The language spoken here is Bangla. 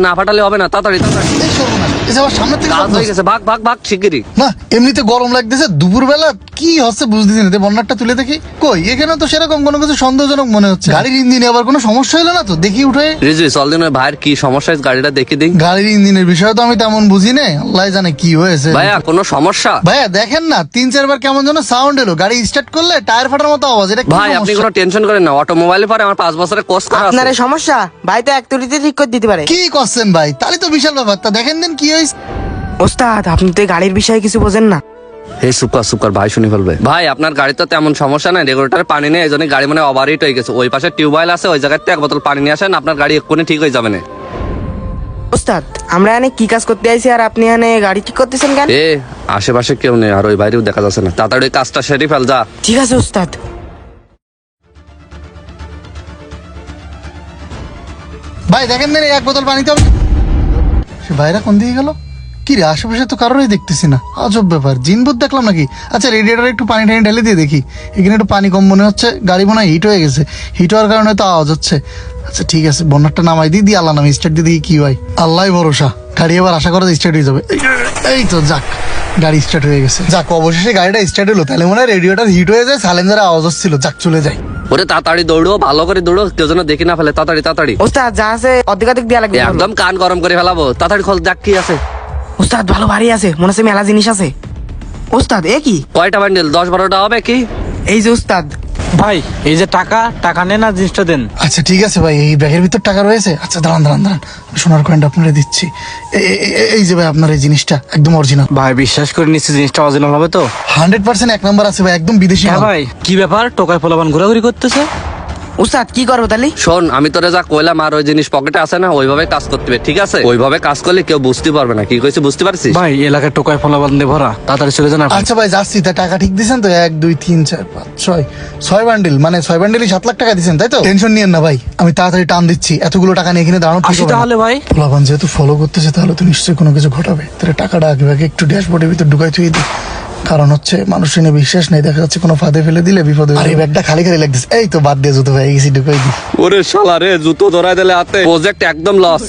না ফাটালে হবে না, তাড়াতাড়ি তাড়াতাড়ি। এই সর্বনাশ, এই যে আমার সামনে থেকে কাজ হয়ে গেছে, ভাগ ভাগ ভাগ শিগগিরই। না এমনিতে গরম লাগতেছে, দুপুর বেলা কি হচ্ছে বুঝতেছি না। বন্যারটা তুলে দেখি, কই এখানে তো সেরকম কোনো কিছু সন্দেহজনক মনে হচ্ছে। গাড়ির ইঞ্জিনে আবার কোনো সমস্যা হলো না তো? দেখি উঠে। রিজভি চল দিন ওই ভাইয়ের কি সমস্যা হয়েছে গাড়িটা দেখি দিই। গাড়ির ইঞ্জিনের বিষয় তো আমি তেমন বুঝি না, আল্লাহ জানে কি হয়েছে। ভাইয়া কোনো সমস্যা? ভাইয়া দেখেন না, 3-4 বার কেমন যেন সাউন্ড এলো, গাড়ি স্টার্ট করলে টায়ার ফাটার মতো আওয়াজ। এটা কি ভাই আপনি সমস্যা? কোনো টেনশন করেন না, অটোমোবাইলে পরে আমার 5 বছরের কোর্স করা আপনার আছে। এই সমস্যা ভাই তো এক তুলিতে ঠিক করে দিতে পারে। কি করছেন ভাই? তাহলে তো বিশাল ব্যাপার। তা দেখেন দেন কি হয়েছে। ওস্তাদ আপনি তো এই গাড়ির বিষয়ে কিছু বোঝেন না। হে সুপার সুপার, ভাই শুনে ফেলবে। ভাই আপনার গাড়ি তো তেমন সমস্যা নাই, রেগুলেটরে পানি নেই, এই জন্য গাড়ি মানে ওভারহিট হয়ে গেছে। ওই পাশে টিউবওয়েল আছে, ওই জায়গাতে 1 বোতল পানি নিয়ে আসেন, আপনার গাড়ি এক্ষুনি ঠিক হয়ে যাবে না। ওস্তাদ আমরা এখানে কি কাজ করতে আইছি আর আপনি এখানে গাড়ি ঠিক করতেছেন কেন? এ আশেপাশে কেউ নেই, আর ওই বাইরেও দেখা যাচ্ছে না, তাড়াতাড়ি ওই কাজটা সেরে ফেল যা। ঠিক আছে ওস্তাদ। ভাই দেখেন দেন, এই 1 বোতল পানিতে হবে। সে ভাইরা কোন দিকে গেল? কি রে, আশেপাশে তো কারোরই দেখতেছি না। আজব ব্যাপার, জিনবুত দেখলাম নাকি? আচ্ছা রেডিয়েটারে একটু পানি টানি ঢেলে দিয়ে দেখি। এখানে একটু পানি কম মনে হচ্ছে, গাড়ি মনে হয় হিট হয়ে গেছে। হিট হওয়ার কারণে তো আওয়াজ হচ্ছে। আচ্ছা ঠিক আছে, বন্যারটা নামাই দিই আল্লাহ নামে স্টার্ট দিয়ে দেখি কি হয়। আল্লাহ ভরসা, গাড়ি এবার আশা করা স্টার্ট হয়ে যাবে। এই তো যাক, গাড়ি স্টার্ট হয়ে গেছে। যাক অবশেষে গাড়িটা স্টার্ট হলো। তাহলে মনে হয় রেডিয়েটার হিট হয়ে যায়, সাইলেন্সারে আওয়াজ হচ্ছিল। যাক চলে যাই। ওরে তাড়াতাড়ি দৌড়ো, ভালো করে দৌড়ো, কেউ যেন দেখি না ফেলে, তাড়াতাড়ি তাড়াতাড়ি। ওস্তাদ যা আছে অর্ধেক অর্ধেক দেওয়া লাগবে। একদম কান গরম করে ফেলাবো, তাড়াতাড়ি খোল দেখ কি আছে। ওস্তাদ ভালো ভারী আছে, মনে হচ্ছে মেলা জিনিস আছে। ওস্তাদ এ কি? কয়টা বান্ডেল? 10-12টা হবে কি? এই যে ওস্তাদ। ভাই এই যে টাকা নেন আর জিনিসটা দেন। আচ্ছা ঠিক আছে ভাই, এই ব্যাগের ভিতর টাকা রয়েছে। আচ্ছা দাঁড়ান দাঁড়ান দাঁড়ান, আমি সোনার কয়েনটা আপনারা দিচ্ছি। এই যে ভাই আপনার এই জিনিসটা একদম অরিজিনাল। ভাই বিশ্বাস করে নিচ্ছি জিনিসটা অরিজিনাল হবে তো? 100% 1 নাম্বার আছে ভাই, একদম বিদেশি হ্যাঁ মাল। ভাই, কি ব্যাপার টোকায় পোলাপান ঘোরাঘুরি করতেছে? ওস্তাদ কি করবো তাহলে? শোন, আমি তোরে যা কইলাম আর ওই জিনিস পকেটে আছে না, ওইভাবে কাজ করতে হবে, ঠিক আছে? ওইভাবে কাজ করলে কেউ বুঝতে পারবে না। কি কইছি বুঝতে পারছিস? ভাই এলাকায় টোকায় পোলাপান দিয়ে ভরা, তাড়াতাড়ি চলে যান আপনি। আচ্ছা ভাই যাচ্ছি। তা টাকা ঠিক দিছেন তো? 1 2 3 4 5 6 6 বান্ডিল, মানে 6 বান্ডিলই 7 লাখ টাকা দিছেন তাই তো? টেনশন নিয়েন না ভাই, আমি তাড়াতাড়ি টান দিচ্ছি। এতগুলো টাকা নিয়ে এখানে দাঁড়ানো ঠিক আসি হবে না। তাহলে ভাই। পোলাপান যেহেতু ফলো করতেছে, তাহলে তো নিশ্চয়ই কোনো কিছু ঘটাবে। তাহলে টাকাটা আগে ভাগে একটু ড্যাশবোর্ডের ভিতর ঢুকাই থুই দিই। কারণ হচ্ছে মানুষ এনে বিশ্বাস নেই, দেখা যাচ্ছে কোনো ফাঁদে ফেলে দিলে বিপদ হবে। আর এই ব্যাগটা খালি খালি লাগতেছে। এই তো বাদ দিয়ে জুতো ভাই গেছি, ঢুকাই দিই। ওরে শালা রে, জুতো ধরাই দিলে হাতে, প্রজেক্ট একদম লস।